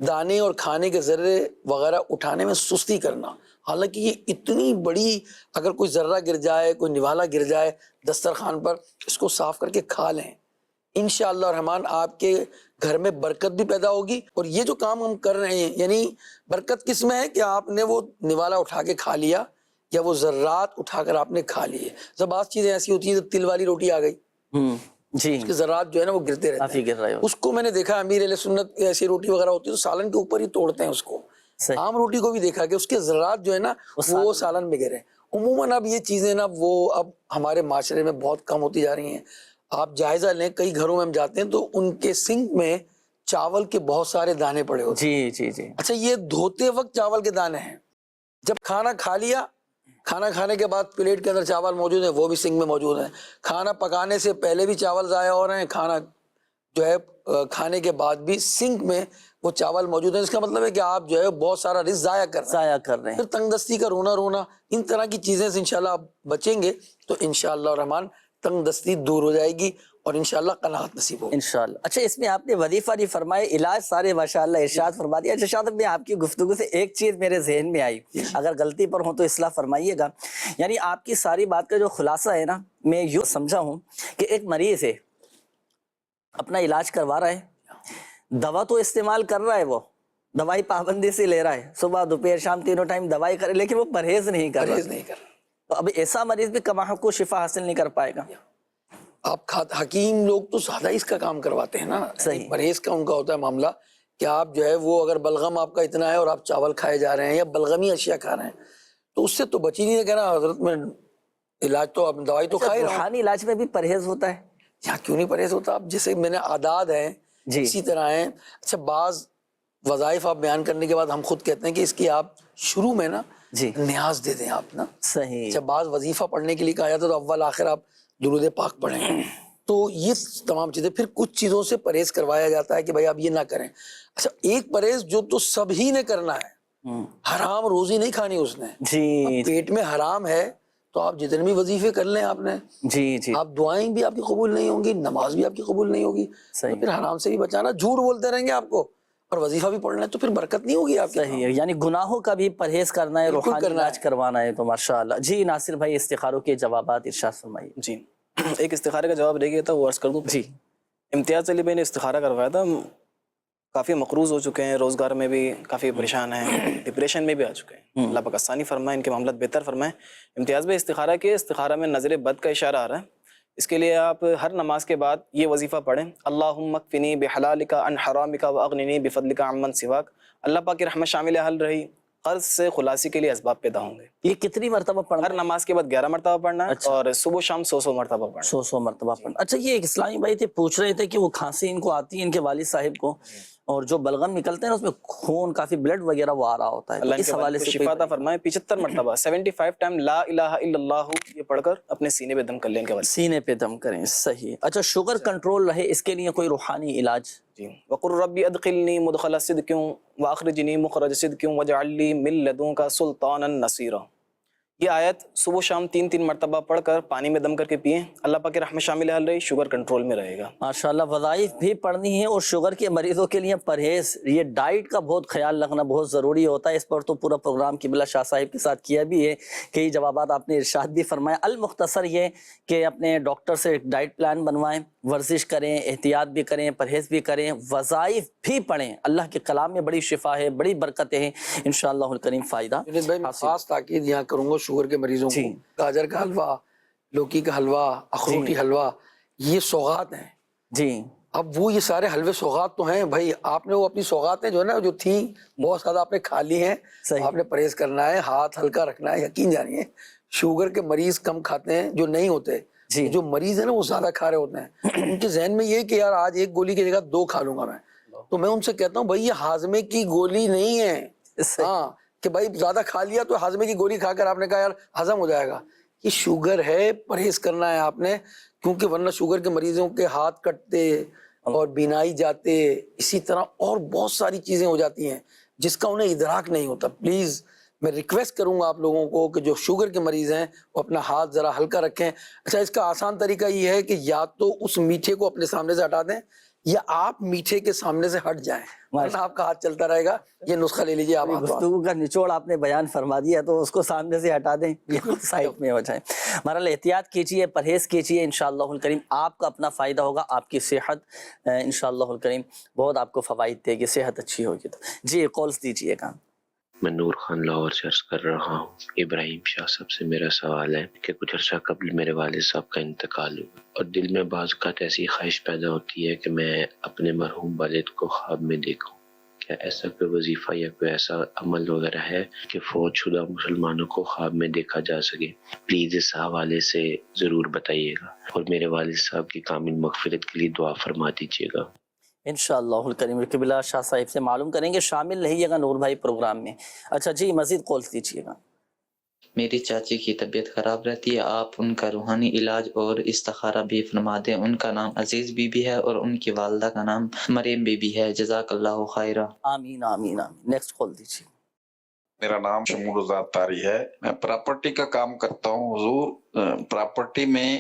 دانے اور کھانے کے ذرے وغیرہ اٹھانے میں سستی کرنا. حالانکہ یہ اتنی بڑی، اگر کوئی ذرہ گر جائے، کوئی نوالا گر جائے دسترخوان پر، اس کو صاف کر کے کھا لیں، انشاءاللہ الرحمن آپ کے گھر میں برکت بھی پیدا ہوگی. اور یہ جو کام ہم کر رہے ہیں، یعنی برکت کس میں ہے کہ آپ نے وہ نوالا اٹھا کے کھا لیا یا وہ ذرات اٹھا کر آپ نے کھا لیے. جب بعض چیزیں ایسی ہوتی ہیں، تل والی روٹی آ گئی جی، اس کے ذرات جو ہے نا وہ گرتے رہتے ہیں. اس کو میں نے دیکھا امیر علیہ سنت ایسی روٹی وغیرہ ہوتی ہے تو سالن کے اوپر ہی توڑتے ہیں اس کو. عام روٹی کو بھی دیکھا کہ اس کے ذرات جو ہے نا وہ سالن میں گرے. عموماً اب یہ چیزیں نا وہ اب ہمارے معاشرے میں بہت کم ہوتی جا رہی ہیں. آپ جائزہ لیں، کئی گھروں میں ہم جاتے ہیں تو ان کے سنک میں چاول کے بہت سارے دانے پڑے ہوتے ہیں. جی جی جی. اچھا، یہ دھوتے وقت چاول کے دانے ہیں. جب کھانا کھا لیا، کھانا کھانے کے بعد پلیٹ کے اندر چاول موجود ہیں، وہ بھی سنک میں موجود ہیں. کھانا پکانے سے پہلے بھی چاول ضائع ہو رہے ہیں، کھانا جو ہے کھانے کے بعد بھی سنک میں وہ چاول موجود ہے، اس کا مطلب ہے کہ آپ جو ہے بہت سارا رزق ضائع کر رہے ہیں. پھر تنگ دستی کا رونا ان طرح کی چیزیں سے انشاءاللہ آپ بچیں گے تو انشاءاللہ الرحمن تنگ دستی دور ہو جائے گی اور انشاءاللہ قناعت نصیب ہوگی انشاءاللہ. اچھا اس میں آپ نے وظیفہ نہیں فرمائے، علاج سارے ماشاءاللہ ارشاد فرما دیا. اچھا شاید میں آپ کی گفتگو سے ایک چیز میرے ذہن میں آئی، اگر غلطی پر ہوں تو اصلاح فرمائیے گا. یعنی آپ کی ساری بات کا جو خلاصہ ہے نا، میں یوں سمجھا ہوں کہ ایک مریض ہے، اپنا علاج کروا رہا ہے، دوا تو استعمال کر رہا ہے، وہ دوائی پابندی سے لے رہا ہے، صبح دوپہر شام تینوں ٹائم دوائی کرے، لیکن وہ پرہیز نہیں کر رہا. تو اب ایسا مریض بھی کما حق کو شفا حاصل نہیں کر پائے گا. آپ حکیم لوگ تو سادہ اس کا کام کرواتے ہیں نا، صحیح. پرہیز کا ان کا ہوتا ہے معاملہ کہ آپ جو ہے وہ اگر بلغم آپ کا اتنا ہے اور آپ چاول کھائے جا رہے ہیں یا بلغمی اشیاء کھا رہے ہیں تو اس سے تو بچ ہی نہیں کہنا حضرت میں علاج تو آپ دوائی تو کھائے رہا ہوں. روحانی علاج میں بھی پرہیز ہوتا ہے؟ یہاں کیوں نہیں پرہیز ہوتا؟ آپ جیسے میں نے عادات ہیں اسی طرح ہیں. اچھا بعض وظائف آپ بیان کرنے کے بعد ہم خود کہتے ہیں کہ اس کی آپ شروع میں نا نیاز دے دیں آپ نا. صحیح. اچھا بعض وظیفہ پڑھنے کے لیے کہا جاتا ہے تو اول آخر آپ درود پاک پڑھیں. تو یہ تمام چیزیں، پھر کچھ چیزوں سے پرہیز کروایا جاتا ہے کہ بھائی آپ یہ نہ کریں. اچھا ایک پرہیز جو تو سب ہی نے کرنا ہے، حرام روزی نہیں کھانی اس نے. پیٹ میں حرام ہے تو آپ جتنے بھی وظیفے کر لیں آپ نے، آپ دعائیں بھی آپ کی قبول نہیں ہوں گی، نماز بھی آپ کی قبول نہیں ہوگی. تو پھر حرام سے بھی بچانا، جھوٹ بولتے رہیں گے آپ کو اور وظیفہ بھی پڑھنا ہے تو پھر برکت نہیں ہوگی آپ کی. صحیح ہے، یعنی گناہوں کا بھی پرہیز کرنا ہے، روحانی علاج کروانا ہے. تو ماشاءاللہ. جی ناصر بھائی استخاروں کے جوابات ارشاد فرمائیے. جی ایک استخارے کا جواب رہ گیا تھا، وہ عرض کر دوں. جی امتیاز علی بھائی نے استخارہ کروایا تھا، کافی مقروض ہو چکے ہیں، روزگار میں بھی کافی پریشان ہیں، ڈپریشن میں بھی آ چکے ہیں. اللہ پاک آسانی فرمائے، ان کے معاملات بہتر فرمائے. امتیاز بھائی استخارہ کے، استخارہ میں نظر بد کا اشارہ آ رہا ہے. اس کے لیے آپ ہر نماز کے بعد یہ وظیفہ پڑھیں، اللہم اکفنی بحلالک عن حرامک واغننی بفضلک عمن سواک. اللہ پاک کی رحمت شامل حل رہی، قرض سے خلاصی کے لیے اسباب پیدا ہوں گے. یہ کتنی مرتبہ پڑھنا؟ ہر نماز کے بعد 11 مرتبہ پڑھنا ہے اور صبح شام 100 مرتبہ پڑھنا. 100 مرتبہ پڑھنا. اچھا یہ ایک اسلامی بھائی تھے، پوچھ رہے تھے کہ وہ کھانسی ان کو آتی ہے، ان کے والد صاحب کو، اور جو بلغم نکلتے ہیں اس میں خون کافی بلڈ وغیرہ وہ آ رہا ہوتا ہے. اللہ اس حوالے سے شفا عطا فرمائے. 75 مرتبہ 75 ٹائم لا الہ الا اللہ یہ پڑھ کر اپنے سینے پہ دم کر لیں. سینے پہ دم کریں. صحیح. اچھا شوگر کنٹرول رہے، اس کے لیے کوئی روحانی علاج؟ جی وقل ربی ادخلنی مدخل صدق واخرجنی مخرج صدق واجعل لی من لدنک سلطانا نصیرا. یہ آیت صبح شام 3 مرتبہ پڑھ کر پانی میں دم کر کے پئیں، اللہ پاک کی رحمت شامل حل رہی، شوگر کنٹرول میں رہے گا. ماشاءاللہ. وظائف بھی پڑھنی ہے اور شوگر کے مریضوں کے لیے پرہیز، یہ ڈائٹ کا بہت خیال رکھنا بہت ضروری ہوتا ہے. اس پر تو پورا پروگرام قبلہ شاہ صاحب کے ساتھ کیا بھی ہے، کئی جوابات آپ نے ارشاد بھی فرمایا. المختصر یہ کہ اپنے ڈاکٹر سے ایک ڈائٹ پلان بنوائیں، ورزش کریں، احتیاط بھی کریں، پرہیز بھی کریں، وظائف بھی پڑھیں. اللہ کے کلام میں بڑی شفا ہے، بڑی برکتیں ہیں، انشاءاللہ الکریم فائدہ. بھائی میں خاص تاکید یہاں کروں گا شوگر کے مریضوں کو، گاجر کا حلوہ، لوکی کا حلوہ، اخروٹی حلوہ، یہ سوغات ہیں. جی اب وہ یہ سارے حلوے سوغات تو ہیں بھائی، آپ نے وہ اپنی سوغاتیں جو ہے نا جو تھیں بہت زیادہ آپ نے کھا لی ہیں، آپ نے پرہیز کرنا ہے، ہاتھ ہلکا رکھنا ہے. یقین جانیے شوگر کے مریض کم کھاتے ہیں جو نہیں ہوتے، جو مریض ہیں نا وہ زیادہ کھا رہے ہوتے ہیں. ان کے ذہن میں یہ کہ یار آج ایک گولی کی جگہ 2 کھا لوں گا میں، تو میں ان سے کہتا ہوں بھائی یہ ہاضمے کی گولی نہیں ہے. ہاں کہ بھائی زیادہ کھا لیا تو ہاضمے کی گولی کھا کر آپ نے کہا یار ہضم ہو جائے گا، یہ شوگر ہے، پرہیز کرنا ہے آپ نے. کیونکہ ورنہ شوگر کے مریضوں کے ہاتھ کٹتے اور بینائی جاتے، اسی طرح اور بہت ساری چیزیں ہو جاتی ہیں جس کا انہیں ادراک نہیں ہوتا. پلیز میں ریکویسٹ کروں گا آپ لوگوں کو کہ جو شوگر کے مریض ہیں وہ اپنا ہاتھ ذرا ہلکا رکھیں. اچھا اس کا آسان طریقہ یہ ہے کہ یا تو اس میٹھے کو اپنے سامنے سے ہٹا دیں یا آپ میٹھے کے سامنے سے ہٹ جائیں، ورنہ آپ کا ہاتھ چلتا رہے گا. یہ نسخہ لے لیجیے آپ. گفتگو کا نچوڑ آپ نے بیان فرما دیا، تو اس کو سامنے سے ہٹا دیں یا سائڈ میں ہو جائیں. بہرحال احتیاط کیجیے، پرہیز کیجیے، انشاءاللہ الکریم آپ کا اپنا فائدہ ہوگا. آپ کی صحت انشاءاللہ الکریم بہت آپ کو فوائد دے گی، صحت اچھی ہوگی. تو جی کالز دیجیے گا. میں نور خان لاہور سے عرض کر رہا ہوں. ابراہیم شاہ صاحب سے میرا سوال ہے کہ کچھ عرصہ قبل میرے والد صاحب کا انتقال ہوا اور دل میں بعض اوقات ایسی خواہش پیدا ہوتی ہے کہ میں اپنے مرحوم والد کو خواب میں دیکھوں. کیا ایسا کوئی وظیفہ یا کوئی ایسا عمل وغیرہ ہے کہ فوت شدہ مسلمانوں کو خواب میں دیکھا جا سکے؟ پلیز اس حوالے سے ضرور بتائیے گا اور میرے والد صاحب کی کامل مغفرت کے لیے دعا فرما دیجیے گا. انشاءاللہ الکریم قبلہ شاہ صاحب سے معلوم کریں گے. شامل رہیے گا نور بھائی پروگرام میں. اچھا جی مزید کالز دیجیے گا. میری چاچی کی طبیعت خراب رہتی ہے، آپ ان کا روحانی علاج اور استخارہ بھی فرما دیں۔ ان کا نام عزیز بی بی ہے اور ان کی والدہ کا نام مریم بی بی ہے۔ جزاک اللہ خیرہ۔ آمین آمین آمین۔ نیکسٹ کال دیجیے۔ میرا نام شمول ذات طاری ہے، میں پراپرٹی کا کام کرتا ہوں حضور۔ پراپرٹی میں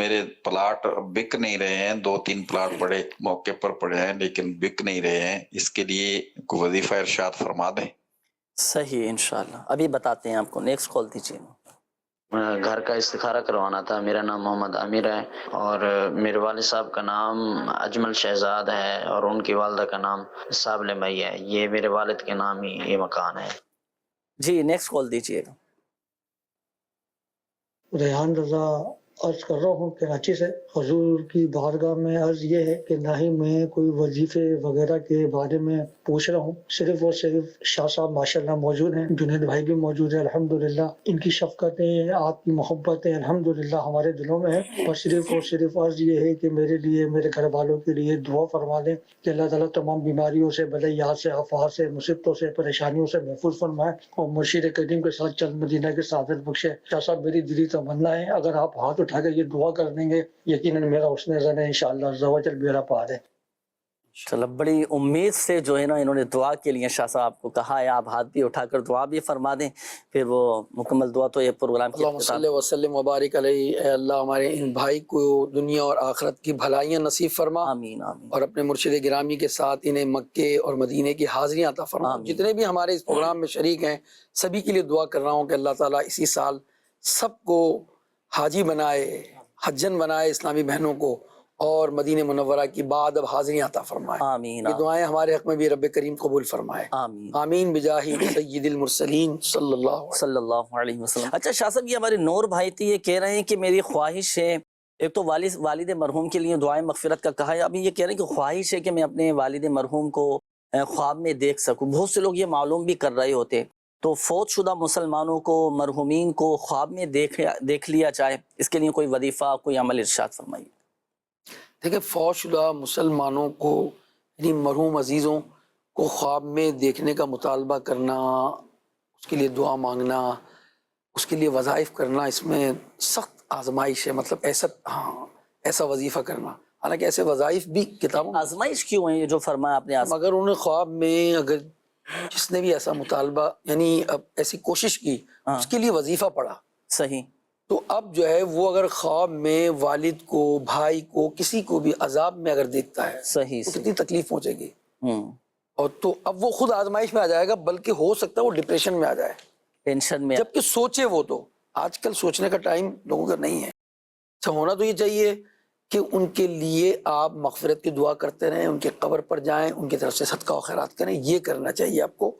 میرے پلاٹ بک نہیں رہے ہیں، 2-3 پلاٹ بڑے موقع پر پڑے ہیں لیکن بک نہیں رہے ہیں، اس کے لیے کوئی وظیفہ ارشاد فرما دیں۔ صحیح انشاءاللہ، ابھی بتاتے ہیں آپ کو۔ نیکسٹ کال دیجیے۔ گھر کا استخارہ کروانا تھا۔ میرا نام محمد عامر ہے اور میرے والد صاحب کا نام اجمل شہزاد ہے اور ان کی والدہ کا نام سابل مئی ہے۔ یہ میرے والد کے نام ہی یہ مکان ہے۔ جی نیکسٹ کال دیجیے۔ ریحان رضا عرض کر رہا ہوں کراچی سے۔ حضور کی بارگاہ میں عرض یہ ہے کہ نہ ہی میں کوئی وظیفے وغیرہ کے بارے میں پوچھ رہا ہوں، صرف اور صرف شاہ صاحب ماشاءاللہ موجود ہیں، جنید بھائی بھی موجود ہیں الحمدللہ، ان کی شفقتیں، آپ کی محبتیں الحمدللہ ہمارے دلوں میں ہیں، اور صرف عرض یہ ہے کہ میرے لیے، میرے گھر والوں کے لیے دعا فرما دیں کہ اللہ تعالیٰ تمام بیماریوں سے، بلیات سے، آفات سے، مصیبتوں سے، پریشانیوں سے محفوظ فرمائے اور مرشد کریم کے ساتھ چل مدینہ کے سعادت بخشے۔ شاہ صاحب میری دلی تمنا ہے، اگر آپ ہاتھ اٹھا کے یہ دعا کر دیں گے یقیناً میرا حسن ظن ہے انشاءاللہ عز و جل میرا پا دے۔ چلو بڑی امید سے جو ہے نا انہوں نے دعا کے لیے شاہ صاحب کو کہا ہے آپ ہاتھ بھی اٹھا کر دعا بھی فرما دیں، پھر وہ مکمل دعا تو یہ پروگرام کی اللہم صلی وسلم وبارک علیہ۔ اے اللہ ہمارے ان بھائی کو دنیا اور آخرت کی بھلائیاں نصیب فرما، آمین آمین، اور اپنے مرشد گرامی کے ساتھ انہیں مکے اور مدینے کی حاضریاں عطا فرما۔ جتنے بھی ہمارے اس پروگرام میں شریک ہیں سبھی کے لیے دعا کر رہا ہوں کہ اللہ تعالیٰ اسی سال سب کو حاجی بنائے، حجن بنائے اسلامی بہنوں کو، اور مدینہ منورہ کی بعد اب حاضریاں عطا فرمائے۔ آمین۔ یہ دعائیں ہمارے حق میں بھی رب کریم قبول فرمائے۔ آمین آمین بجاہ سید المرسلین صلی اللہ علیہ وسلم۔ اچھا شاہ صاحب، یہ ہمارے نور بھائی تھے، یہ کہہ رہے ہیں کہ میری خواہش ہے، ایک تو والد مرحوم کے لیے دعائیں مغفرت کا کہا ہے، ابھی یہ کہہ رہے ہیں کہ خواہش ہے کہ میں اپنے والد مرحوم کو خواب میں دیکھ سکوں۔ بہت سے لوگ یہ معلوم بھی کر رہے ہوتے، تو فوت شدہ مسلمانوں کو، مرحومین کو خواب میں دیکھ لیا جائے، اس کے لیے کوئی وظیفہ، کوئی عمل ارشاد فرمائیے۔ دیکھیں، فوت شدہ مسلمانوں کو یعنی مرحوم عزیزوں کو خواب میں دیکھنے کا مطالبہ کرنا، اس کے لیے دعا مانگنا، اس کے لیے وظائف کرنا، اس میں سخت آزمائش ہے۔ مطلب ایسا وظیفہ کرنا، حالانکہ ایسے وظائف بھی کتابوں آزمائش کیوں ہیں یہ جو فرمایا آپ نے؟ مگر انہیں خواب میں اگر جس نے بھی ایسا مطالبہ یعنی ایسی کوشش کی، اس کے لیے وظیفہ پڑا، صحیح، تو اب جو ہے وہ اگر خواب میں والد کو، بھائی کو، کسی کو بھی عذاب میں اگر دیکھتا ہے، صحیح، کتنی تکلیف پہنچے گی، اور تو اب وہ خود آزمائش میں آ جائے گا، بلکہ ہو سکتا ہے وہ ڈپریشن میں آ جائے، ٹینشن میں، جبکہ سوچے وہ تو آج کل سوچنے کا ٹائم لوگوں کا نہیں ہے۔ اچھا، ہونا تو یہ چاہیے کہ ان کے لیے آپ مغفرت کی دعا کرتے رہیں، ان کے قبر پر جائیں، ان کی طرف سے صدقہ و خیرات کریں، یہ کرنا چاہیے آپ کو،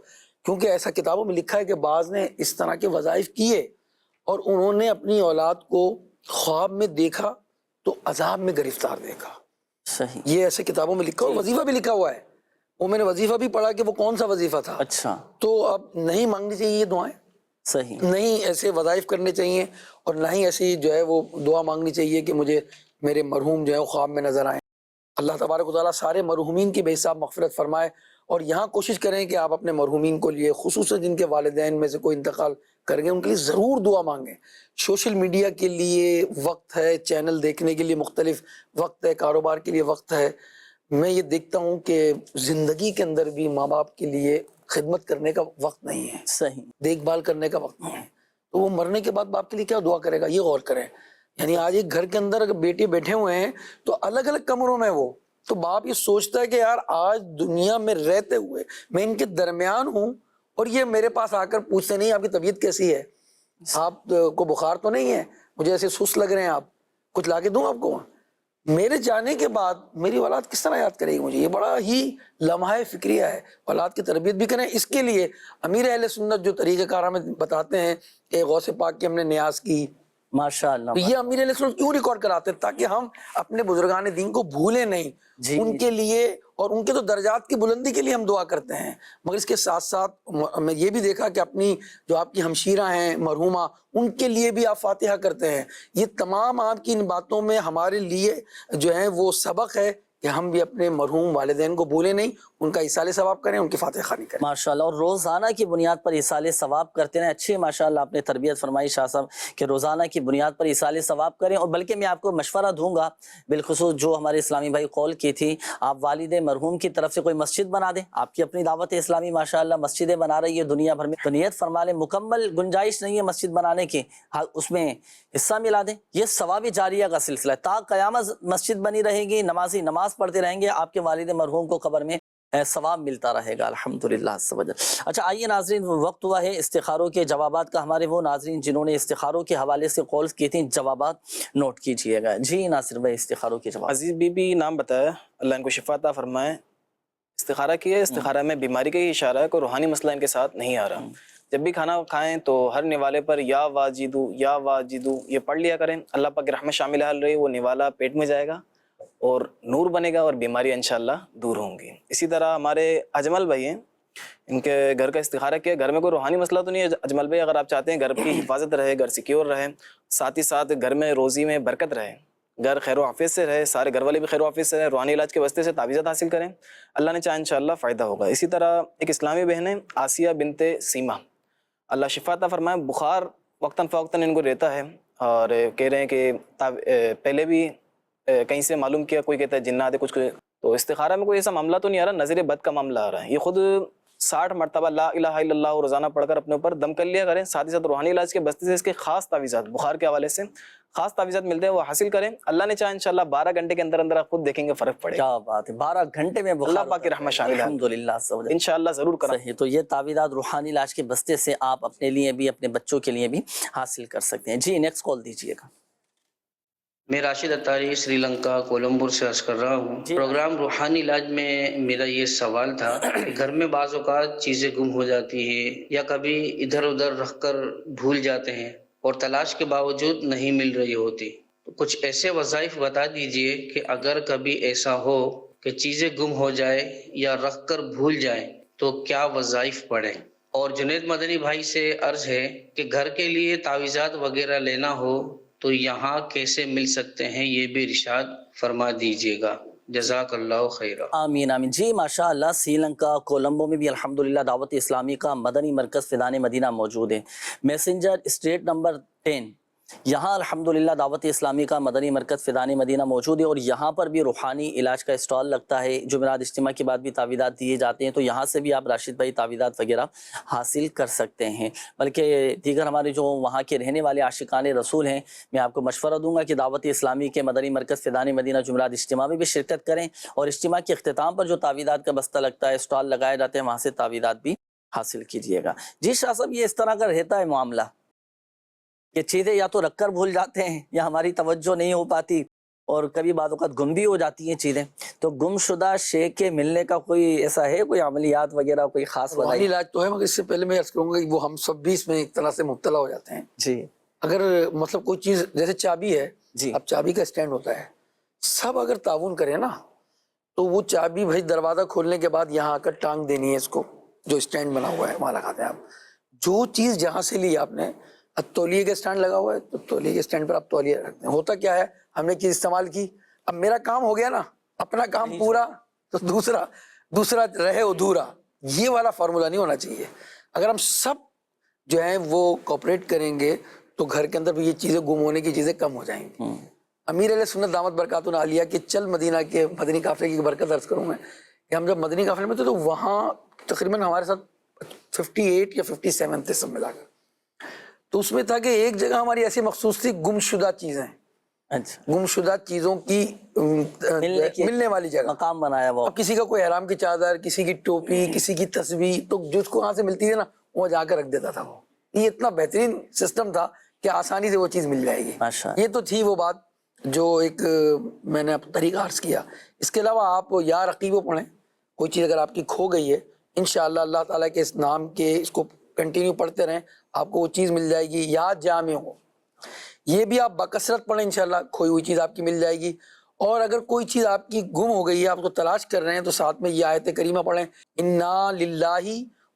کیونکہ ایسا کتابوں میں لکھا ہے کہ بعض نے اس طرح کے وظائف کیے اور انہوں نے اپنی اولاد کو خواب میں دیکھا تو عذاب میں گرفتار دیکھا۔ صحیح، یہ ایسے کتابوں میں لکھا، اور وظیفہ بھی لکھا ہوا ہے، وہ میں نے وظیفہ بھی پڑھا کہ وہ کون سا وظیفہ تھا۔ اچھا، تو اب نہیں مانگنی چاہیے یہ دعائیں، صحیح، نہیں ایسے وظائف کرنے چاہیے، اور نہ ہی ایسی جو ہے وہ دعا مانگنی چاہیے کہ مجھے میرے مرحوم جو ہے وہ خواب میں نظر آئیں۔ اللہ تبارک و تعالیٰ سارے مرحومین کی بے حساب مغفرت فرمائے، اور یہاں کوشش کریں کہ آپ اپنے مرحومین کو لیے، خصوصاً جن کے والدین میں سے کوئی انتقال کر گئے، ان کے لیے ضرور دعا مانگیں۔ سوشل میڈیا کے لیے وقت ہے، چینل دیکھنے کے لیے مختلف وقت ہے، کاروبار کے لیے وقت ہے، میں یہ دیکھتا ہوں کہ زندگی کے اندر بھی ماں باپ کے لیے خدمت کرنے کا وقت نہیں ہے، صحیح، دیکھ بھال کرنے کا وقت نہیں ہے، تو وہ مرنے کے بعد باپ کے لیے کیا دعا کرے گا، یہ غور کریں۔ یعنی آج ایک گھر کے اندر اگر بیٹے بیٹھے ہوئے ہیں تو الگ الگ کمروں میں، وہ تو باپ یہ سوچتا ہے کہ یار آج دنیا میں رہتے ہوئے میں ان کے درمیان ہوں، اور یہ میرے پاس آ کر پوچھتے نہیں آپ کی طبیعت کیسی ہے، آپ کو بخار تو نہیں ہے، مجھے ایسے سست لگ رہے ہیں، آپ کچھ لا کے دوں آپ کو۔ میرے جانے کے بعد میری اولاد کس طرح یاد کرے گی مجھے؟ یہ بڑا ہی لمحہ فکریہ ہے، اولاد کی تربیت بھی کریں۔ اس کے لیے امیر اہل سنت جو طریقہ کار ہمیں بتاتے ہیں کہ غوث پاک کی ہم نے نیاز کی، ماشاءاللہ، یہ امیر علیہ السلام کیوں ریکارڈ کراتے ہیں؟ تاکہ ہم اپنے بزرگان دین کو بھولیں نہیں، ان کے لیے اور ان کے تو درجات کی بلندی کے لیے ہم دعا کرتے ہیں، مگر اس کے ساتھ ساتھ میں یہ بھی دیکھا کہ اپنی جو آپ کی ہمشیرہ ہیں مرحومہ، ان کے لیے بھی آپ فاتحہ کرتے ہیں۔ یہ تمام آپ کی ان باتوں میں ہمارے لیے جو ہے وہ سبق ہے کہ ہم بھی اپنے مرحوم والدین کو بھولیں نہیں، ان کا ایصال ثواب کریں، ان کی فاتحہ خوانی کریں۔ ماشاءاللہ، اور روزانہ کی بنیاد پر ایصال ثواب کرتے رہیں۔ اچھی ماشاءاللہ آپ نے تربیت فرمائی شاہ صاحب کہ روزانہ کی بنیاد پر ایصال ثواب کریں، اور بلکہ میں آپ کو مشورہ دوں گا، بالخصوص جو ہمارے اسلامی بھائی قول کی تھی، آپ والد مرحوم کی طرف سے کوئی مسجد بنا دیں۔ آپ کی اپنی دعوت اسلامی ماشاءاللہ مسجدیں بنا رہی ہے دنیا بھر میں، تو نیت فرما لیں، مکمل گنجائش نہیں ہے مسجد بنانے کی، اس میں حصہ ملا دیں۔ یہ ثواب جاریہ کا سلسلہ ہے، تا قیامت مسجد بنی رہے گی، نمازی نماز پڑھتے رہیں گے، آپ کے والد مرحوم کو قبر میں ثواب ملتا رہے گا الحمدللہ عز و جل۔ اچھا آئیے ناظرین، وقت ہوا ہے استخاروں کے جوابات کا۔ ہمارے وہ ناظرین جنہوں نے استخاروں کے حوالے سے کالز کی تھیں، جوابات نوٹ کیجئے گا۔ جی ناصر بھائی، استخاروں کے جواب۔ عزیز بی بی نام بتایا، اللہ ان کو شفا عطا فرمائے۔ استخارہ کیا ہے، استخارہ میں بیماری کا ہی اشارہ ہے، کوئی روحانی مسئلہ ان کے ساتھ نہیں آ رہا۔ جب بھی کھانا کھائیں تو ہر نوالے پر یا واجدو یا واجدو یہ پڑھ لیا کریں، اللہ پاک کی رحمت شامل حال رہی، وہ نوالا پیٹ میں جائے گا اور نور بنے گا اور بیماری انشاءاللہ دور ہوں گی۔ اسی طرح ہمارے اجمل بھائی ہیں، ان کے گھر کا استخارہ کیا، گھر میں کوئی روحانی مسئلہ تو نہیں ہے اجمل بھائی، اگر آپ چاہتے ہیں گھر کی حفاظت رہے، گھر سیکیور رہے، ساتھ ہی ساتھ گھر میں روزی میں برکت رہے، گھر خیر و عافیت سے رہے، سارے گھر والے بھی خیر و عافیت سے رہے، روحانی علاج کے واسطے سے تعویذات حاصل کریں، اللہ نے چاہا انشاءاللہ فائدہ ہوگا۔ اسی طرح ایک اسلامی بہن ہے آسیہ بنت سیما، اللہ شفا عطا فرمائے، بخار وقتاً فوقتاً ان کو رہتا ہے، اور کہہ رہے ہیں کہ پہلے بھی کہیں سے معلوم کیا، کوئی کہتا ہے جنات ہے کچھ، تو استخارہ میں کوئی ایسا معاملہ تو نہیں آ رہا، نظر بد کا معاملہ آ رہا ہے۔ یہ خود 60 مرتبہ لا الہ الا اللہ روزانہ پڑھ کر اپنے اوپر دم کر لیا کریں، ساتھ ہی ساتھ روحانی علاج کے بستے سے اس کے خاص تعویذات، بخار کے حوالے سے خاص تعویذات ملتے ہیں، وہ حاصل کریں، اللہ نے چاہا انشاءاللہ 12 گھنٹے کے اندر اندر آپ خود دیکھیں گے فرق پڑے گا۔ کیا بات ہے، 12 گھنٹے میں اللہ پاک کی رحمت شامل ہے الحمدللہ انشاءاللہ ضرور کریں۔ صحیح، تو یہ تعویذات روحانی علاج کے بستے سے آپ اپنے لیے بھی اپنے بچوں کے لیے بھی حاصل کر سکتے ہیں۔ جی نیکسٹ کال دیجیے گا۔ میں راشد اتاری سری لنکا کولمبور سے عرض کر رہا ہوں۔ پروگرام روحانی علاج میں میرا یہ سوال تھا کہ گھر میں بعض اوقات چیزیں گم ہو جاتی ہیں یا کبھی ادھر ادھر رکھ کر بھول جاتے ہیں اور تلاش کے باوجود نہیں مل رہی ہوتی، تو کچھ ایسے وظائف بتا دیجئے کہ اگر کبھی ایسا ہو کہ چیزیں گم ہو جائے یا رکھ کر بھول جائیں تو کیا وظائف پڑھیں۔ اور جنید مدنی بھائی سے عرض ہے کہ گھر کے لیے تعویذات وغیرہ لینا ہو تو یہاں کیسے مل سکتے ہیں، یہ بھی ارشاد فرما دیجیے گا، جزاک اللہ خیرہ۔ آمین آمین۔ جی ماشاءاللہ، سری لنکا کولمبو میں بھی الحمدللہ دعوت اسلامی کا مدنی مرکز فیضان مدینہ موجود ہے، میسنجر اسٹریٹ نمبر 10، یہاں الحمدللہ دعوت اسلامی کا مدنی مرکز فیضان مدینہ موجود ہے، اور یہاں پر بھی روحانی علاج کا اسٹال لگتا ہے، جمعرات اجتماع کے بعد بھی تعویذات دیے جاتے ہیں، تو یہاں سے بھی آپ راشد بھائی تعویذات وغیرہ حاصل کر سکتے ہیں۔ بلکہ دیگر ہمارے جو وہاں کے رہنے والے عاشقان رسول ہیں، میں آپ کو مشورہ دوں گا کہ دعوت اسلامی کے مدنی مرکز فیضان مدینہ جمعرات اجتماع میں بھی شرکت کریں، اور اجتماع کے اختتام پر جو تعویذات کا بستہ لگتا ہے، اسٹال لگائے جاتے ہیں، وہاں سے تعویذات بھی حاصل کیجیے گا۔ جی شاہ صاحب، یہ اس طرح کا رہتا ہے معاملہ کہ چیزیں یا تو رکھ کر بھول جاتے ہیں یا ہماری توجہ نہیں ہو پاتی، اور کبھی بعض اوقات گم بھی ہو جاتی ہیں چیزیں، تو گم شدہ شے کے ملنے کا کوئی ایسا ہے، کوئی عملیات وغیرہ، کوئی خاص روحانی علاج تو ہے، مگر اس سے پہلے میں عرض کروں گا کہ وہ ہم سب بھی اس میں ایک طرح سے مبتلا ہو جاتے ہیں۔ جی، اگر مطلب کوئی چیز جیسے چابی ہے، جی اب چابی کا اسٹینڈ ہوتا ہے، سب اگر تعاون کریں نا تو وہ چابی بھائی دروازہ کھولنے کے بعد یہاں آ کر ٹانگ دینی ہے، اس کو جو اسٹینڈ بنا ہوا ہے وہاں لگاتے ہیں آپ۔ جو چیز جہاں سے لی آپ نے، اب تولیے کا اسٹینڈ لگا ہوا ہے تو تولیے کے اسٹینڈ پر آپ تولیہ رکھتے ہیں، ہوتا کیا ہے، ہم نے چیز استعمال کی، اب میرا کام ہو گیا نا، اپنا کام پورا تو دوسرا رہے ادھورا، یہ والا فارمولا نہیں ہونا چاہیے۔ اگر ہم سب جو ہیں وہ کوپریٹ کریں گے تو گھر کے اندر بھی یہ چیزیں گم ہونے کی چیزیں کم ہو جائیں گی۔ امیر علیہ سنت دامت برکاتہ عالیہ کے چل مدینہ کے مدنی قافلے کی برکت عرض کروں میں کہ ہم جب مدنی قافلے میں تھے تو وہاں تقریباً ہمارے ساتھ 58 یا 57 تھے سب ملا کر، تو اس میں تھا کہ ایک جگہ ہماری ایسی مخصوص تھی گم شدہ چیزیں، گم شدہ چیزوں کی ملنے والی جگہ، مقام بنایا وہ۔ اب کسی کا کوئی احرام کی چادر، کسی کی ٹوپی، کسی کی تسبیح، تو جس کو کہاں سے ملتی ہے نا وہ جا کر رکھ دیتا تھا۔ وہ یہ اتنا بہترین سسٹم تھا کہ آسانی سے وہ چیز مل جائے گی۔ یہ تو تھی وہ بات جو ایک میں نے طریقہ عرض کیا۔ اس کے علاوہ آپ یا رقیب پڑھیں، کوئی چیز اگر آپ کی کھو گئی ہے، انشاءاللہ اللہ تعالیٰ کے اس نام کے اس کو کنٹینیو پڑھتے رہیں، آپ کو وہ چیز مل جائے گی۔ یا جامع ہو، یہ بھی آپ بکثرت پڑھیں، انشاءاللہ کھوئی ہوئی چیز آپ کی مل جائے گی۔ اور اگر کوئی چیز آپ کی گم ہو گئی ہے، آپ کو تلاش کر رہے ہیں، تو ساتھ میں یہ آیت کریمہ پڑھیں، انا للہ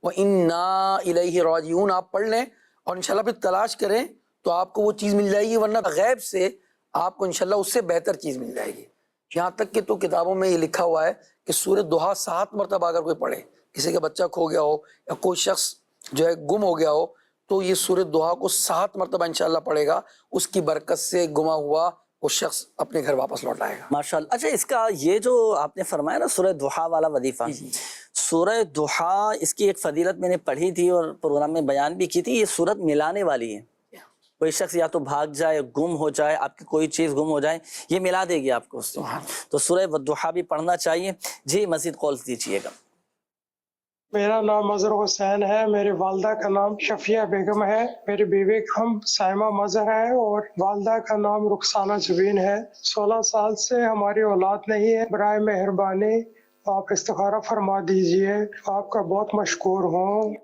و انا الیہ راجعون، آپ پڑھ لیں اور انشاءاللہ پھر تلاش کریں تو آپ کو وہ چیز مل جائے گی، ورنہ غیب سے آپ کو انشاءاللہ اس سے بہتر چیز مل جائے گی۔ یہاں تک کہ تو کتابوں میں یہ لکھا ہوا ہے کہ سورہ دہا 7 مرتبہ اگر کوئی پڑھے، کسی کا بچہ کھو گیا ہو یا کوئی شخص جو ہے گم ہو گیا ہو، تو یہ سورہ دہا کو 7 مرتبہ انشاءاللہ پڑھے گا، اس کی برکت سے گما ہوا وہ شخص اپنے گھر واپس لوٹ آئے گا ماشاءاللہ۔ اچھا، اس کا یہ جو آپ نے فرمایا نا سورہ دہا والا وظیفہ، سورہ دہا اس کی ایک فضیلت میں نے پڑھی تھی اور پروگرام میں بیان بھی کی تھی، یہ سورت ملانے والی ہے۔ کوئی شخص یا تو بھاگ جائے، گم ہو جائے، آپ کی کوئی چیز گم ہو جائے، یہ ملا دے گی آپ کو اس سے۔ تو سورہ دہا بھی پڑھنا چاہیے۔ جی مزید قول دیجیے گا۔ میرا نام مظہر حسین ہے، میری والدہ کا نام شفیہ بیگم ہے، میری بیوی کا نام سائمہ مظہر ہے اور والدہ کا نام رخسانہ جبین ہے۔ 16 سال سے ہماری اولاد نہیں ہے، برائے مہربانی آپ استخارہ فرما دیجئے، آپ کا بہت مشکور ہوں۔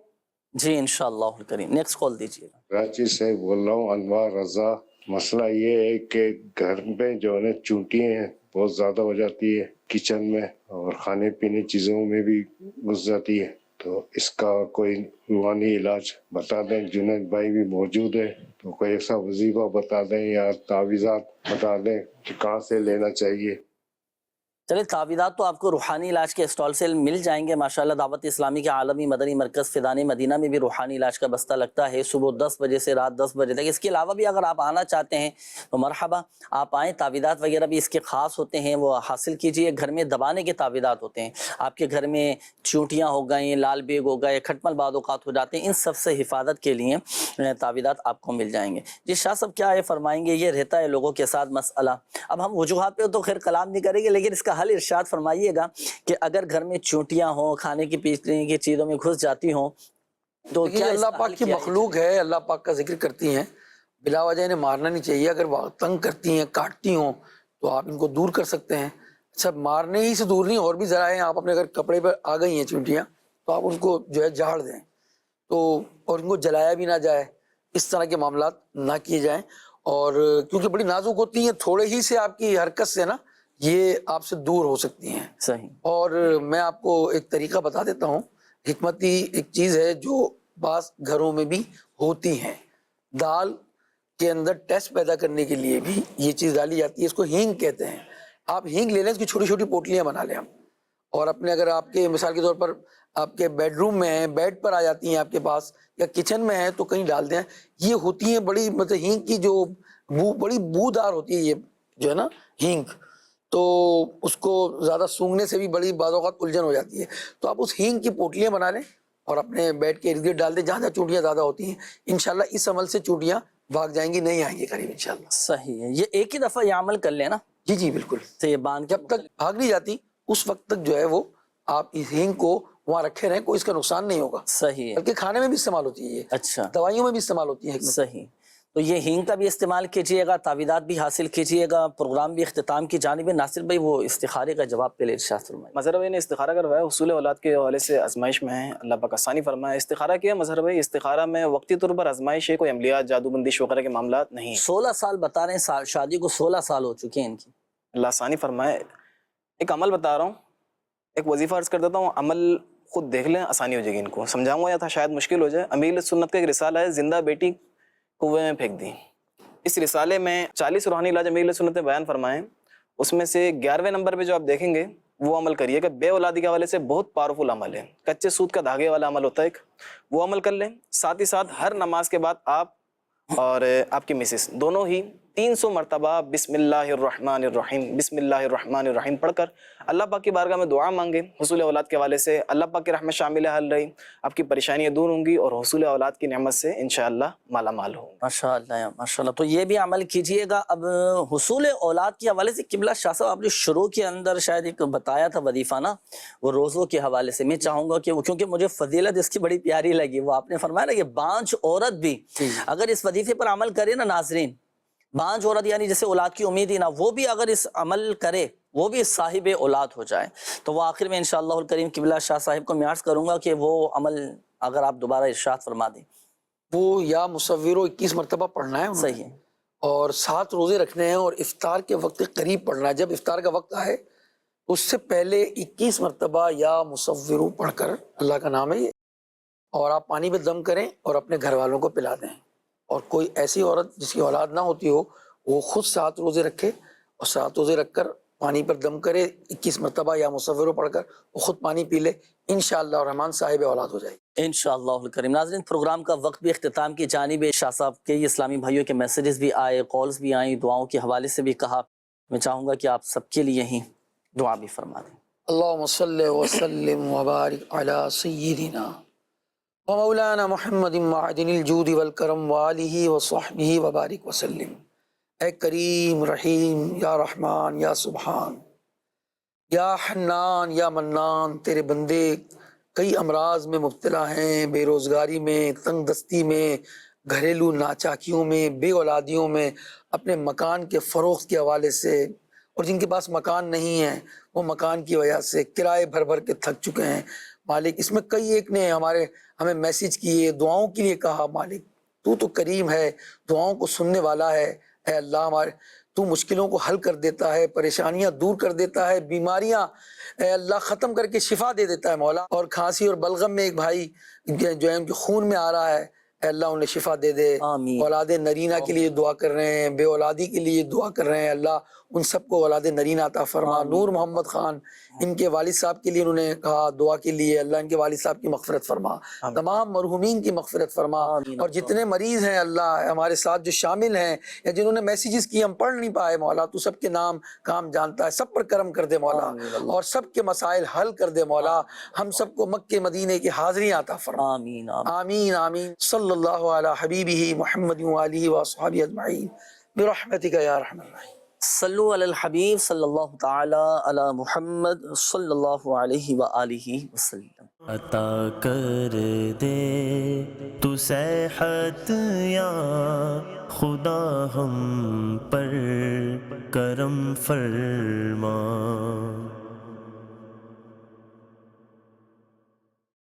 جی انشاءاللہ الکریم۔ نیکسٹ کال دیجیے گا۔ کراچی سے بول رہا ہوں، انوار رضا۔ مسئلہ یہ ہے کہ گھر میں جو ہے چونٹیاں ہیں بہت زیادہ ہو جاتی ہے، کچن میں اور کھانے پینے چیزوں میں بھی گھس جاتی ہے، تو اس کا کوئی روحانی علاج بتا دیں۔ جنید بھائی بھی موجود ہے، تو کوئی ایسا وظیفہ بتا دیں یا تعویذات بتا دیں کہ کہاں سے لینا چاہیے۔ چلے، تعویذات تو آپ کو روحانی علاج کے اسٹال سے مل جائیں گے ماشاءاللہ۔ دعوت اسلامی کے عالمی مدنی مرکز فیضان مدینہ میں بھی روحانی علاج کا بستہ لگتا ہے، صبح 10 بجے سے رات 10 بجے تک۔ اس کے علاوہ بھی اگر آپ آنا چاہتے ہیں تو مرحبا، آپ آئیں۔ تعویذات وغیرہ بھی اس کے خاص ہوتے ہیں، وہ حاصل کیجئے۔ گھر میں دبانے کے تعویذات ہوتے ہیں، آپ کے گھر میں چونٹیاں ہو گئیں، لال بیگ ہو گئے، کھٹمل بعض اوقات ہو جاتے ہیں، ان سب سے حفاظت کے لیے تعویذات آپ کو مل جائیں گے۔ جی شاہ صاحب کیا ہے فرمائیں گے؟ یہ رہتا ہے لوگوں کے ساتھ مسئلہ۔ اب ہم وجوہات پہ تو خیر کلام نہیں کریں گے، لیکن اس کا حل ارشاد فرمائیے گا کہ اگر گھر میں چونٹیاں ہوں، کھانے کی پینے کی چیزوں میں گھس جاتی ہوں تو کیا اللہ پاک کی مخلوق ہے، اللہ پاک کا ذکر کرتی ہیں، بلا وجہ انہیں مارنا نہیں چاہیے۔ اگر تنگ کرتی ہیں، کاٹتی ہوں تو آپ ان کو دور کر سکتے ہیں۔ اچھا، مارنے ہی سے دور نہیں، اور بھی ذرائع ہیں۔ آپ اپنے اگر کپڑے پر آ گئی ہیں چونٹیاں تو آپ ان کو جو ہے جھاڑ دیں، تو اور ان کو جلایا بھی نہ جائے، اس طرح کے معاملات نہ کیے جائیں۔ اور کیونکہ بڑی نازک ہوتی ہیں، تھوڑے ہی سے آپ کی حرکت سے نا یہ آپ سے دور ہو سکتی ہیں۔ صحیح۔ اور میں آپ کو ایک طریقہ بتا دیتا ہوں، حکمتی ایک چیز ہے جو بعض گھروں میں بھی ہوتی ہیں۔ دال کے اندر ٹیسٹ پیدا کرنے کے لیے بھی یہ چیز ڈالی جاتی ہے، اس کو ہینگ کہتے ہیں۔ آپ ہینگ لے لیں، اس کی چھوٹی چھوٹی پوٹلیاں بنا لیں ہم، اور اپنے اگر آپ کے مثال کے طور پر آپ کے بیڈ روم میں ہیں، بیڈ پر آ جاتی ہیں آپ کے پاس، یا کچن میں ہیں تو کہیں ڈال دیں۔ یہ ہوتی ہیں بڑی مطلب ہینگ کی جو بڑی بودار ہوتی ہے، یہ جو ہے نا ہینگ، تو اس کو زیادہ سونگھنے سے بھی بڑی بعض اوقات الجھن ہو جاتی ہے۔ تو آپ اس ہینگ کی پوٹلیاں بنا لیں اور اپنے بیڈ کے ارد گرد ڈال دیں، جہاں جہاں چونٹیاں زیادہ ہوتی ہیں۔ انشاءاللہ اس عمل سے چونٹیاں بھاگ جائیں گی، نہیں آئیں گی قریب انشاءاللہ۔ صحیح ہے، یہ ایک ہی دفعہ یہ عمل کر لینا۔ جی جی بالکل، تو یہ باندھ جب تک بھاگ نہیں جاتی اس وقت تک جو ہے وہ آپ اس ہینگ کو وہاں رکھے رہیں، کوئی اس کا نقصان نہیں ہوگا۔ صحیح ہے، بلکہ کھانے میں بھی استعمال ہوتی ہے، یہ اچھا دوائیوں میں بھی استعمال ہوتی ہے۔ صحیح، تو یہ ہینگ کا بھی استعمال کیجئے گا، تعویذات بھی حاصل کیجئے گا۔ پروگرام بھی اختتام کی جانب ہے۔ ناصر بھائی وہ استخارے کا جواب پہلے ارشاد فرمائیں۔ مظہر بھائی نے استخارہ کروایا، حصول اولاد کے حوالے سے آزمائش میں ہے، اللہ پاک آسانی فرمائے۔ استخارہ کیا مظہر بھائی؟ استخارہ میں وقتی طور پر آزمائش ہے، کوئی عملیات، جادو بندش وغیرہ کے معاملات نہیں۔ 16 سال بتا رہے ہیں، شادی کو 16 سال ہو چکے ہیں ان کی۔ اللہ آسانی فرمائے۔ ایک عمل بتا رہا ہوں، ایک وظیفہ عرض کر دیتا ہوں، عمل خود دیکھ لیں، آسانی ہو جائے گی ان کو۔ سمجھاؤں گا یا تھا شاید مشکل ہو جائے۔ امیر سنت کا ایک رسالہ ہے، زندہ بیٹی کنویں میں پھینک دی۔ اس رسالے میں 40 روحانی علاج امیر سنت نے بیان فرمائے، اس میں سے 11ویں نمبر پہ جو آپ دیکھیں گے وہ عمل کریے گا۔ بے اولادی کے حوالے سے بہت پاورفل عمل ہے، کچے سود کا دھاگے والا عمل ہوتا ہے ایک، وہ عمل کر لیں۔ ساتھ ہی ساتھ ہر نماز کے بعد آپ اور آپ کی مسز دونوں ہی 300 مرتبہ بسم اللہ الرحمن الرحیم بسم اللہ الرحمن الرحیم پڑھ کر اللہ پاک کی بارگاہ میں دعا مانگیں حصول اولاد کے حوالے سے۔ اللہ پاک کی رحمت شامل حل رہی، آپ کی پریشانیاں دور ہوں گی اور حصول اولاد کی نعمت سے انشاءاللہ مالا مال ہوں گے۔ ماشاءاللہ ماشاءاللہ، تو یہ بھی عمل کیجئے گا۔ اب حصول اولاد کے حوالے سے قبلہ شاہ صاحب آپ نے شروع کے اندر شاید ایک بتایا تھا وظیفہ نا، وہ روزوں کے حوالے سے میں چاہوں گا کہ وہ، کیونکہ مجھے فضیلت اس کی بڑی پیاری لگی، وہ آپ نے فرمایا نا کہ بانجھ عورت بھی اگر اس وظیفے پر عمل کرے نا ناظرین، بانجھ عورت یعنی جیسے اولاد کی امید ہی نہ، وہ بھی اگر اس عمل کرے وہ بھی صاحب اولاد ہو جائے۔ تو وہ آخر میں انشاءاللہ الکریم قبلہ شاہ صاحب کو میں عرض کروں گا کہ وہ عمل اگر آپ دوبارہ ارشاد فرما دیں۔ وہ یا مصور 21 مرتبہ پڑھنا ہے، صحیح ہے، اور 7 روزے رکھنے ہیں، اور افطار کے وقت کے قریب پڑھنا ہے۔ جب افطار کا وقت آئے اس سے پہلے 21 مرتبہ یا مصور پڑھ کر، اللہ کا نام ہے یہ، اور آپ پانی پہ دم کریں اور اپنے گھر والوں کو پلا دیں۔ اور کوئی ایسی عورت جس کی اولاد نہ ہوتی ہو وہ خود 7 روزے رکھے، اور 7 روزے رکھ کر پانی پر دم کرے 21 مرتبہ یا مصور پڑھ کر وہ خود پانی پی لے، انشاءاللہ الرحمن صاحب اولاد ہو جائے گی انشاءاللہ الکریم۔ ناظرین پروگرام کا وقت بھی اختتام کی جانب ہے، شاہ صاحب کے اسلامی بھائیوں کے میسیجز بھی آئے، کالز بھی آئیں، دعاؤں کے حوالے سے بھی کہا، میں چاہوں گا کہ آپ سب کے لیے ہی دعا بھی فرما دیں۔ اللہم صلی وسلم وبارک علی سیدنا ومولانا محمد معدن الجود والکرم وآلہ وصحبہ وبارک وسلم۔ اے کریم رحیم یا رحمان یا سبحان یا حنان یا منان، تیرے بندے کئی امراض میں مبتلا ہیں، بے روزگاری میں، تنگ دستی میں، گھریلو ناچاکیوں میں، بے اولادیوں میں، اپنے مکان کے فروخت کے حوالے سے، اور جن کے پاس مکان نہیں ہے وہ مکان کی وجہ سے کرائے بھر بھر کے تھک چکے ہیں مالک۔ اس میں کئی ایک نے ہمیں میسیج کیے، دعاؤں کے لیے کہا، مالک تو کریم ہے، دعاؤں کو سننے والا ہے، اے اللہ ہمارے تو مشکلوں کو حل کر دیتا ہے، پریشانیاں دور کر دیتا ہے، بیماریاں اے اللہ ختم کر کے شفا دے دیتا ہے مولا۔ اور کھانسی اور بلغم میں ایک بھائی جو ہے ان کے خون میں آ رہا ہے، اے اللہ انہیں شفا دے دے۔ اولاد نرینہ کے لیے دعا کر رہے ہیں، بے اولادی کے لیے دعا کر رہے ہیں، اللہ ان سب کو اولاد نرینہ عطا فرما۔ نور محمد خان ان کے والد صاحب کے لیے انہوں نے کہا دعا کے لیے، اللہ ان کے والد صاحب کی مغفرت فرما، تمام مرحومین کی مغفرت فرما، اور جتنے مریض ہیں اللہ ہمارے ساتھ جو شامل ہیں یا جنہوں نے میسیجز کی ہم پڑھ نہیں پائے مولا، تو سب کے نام کام جانتا ہے، سب پر کرم کر دے مولا، اور سب کے مسائل حل کر دے مولا، ہم سب کو مکے مدینے کی حاضری عطا فرما۔ آمین آمین آمین۔ صلی اللہ علی حبیبہ محمد وآلہ وصحبہ اجمعین برحمتک یا ارحم الراحمین۔ صلو علی الحبیب صلی اللہ تعالی علی محمد صلی اللہ علیہ وآلہ وسلم۔ عطا کر دے تو صحت یا خدا ہم پر کرم فرما۔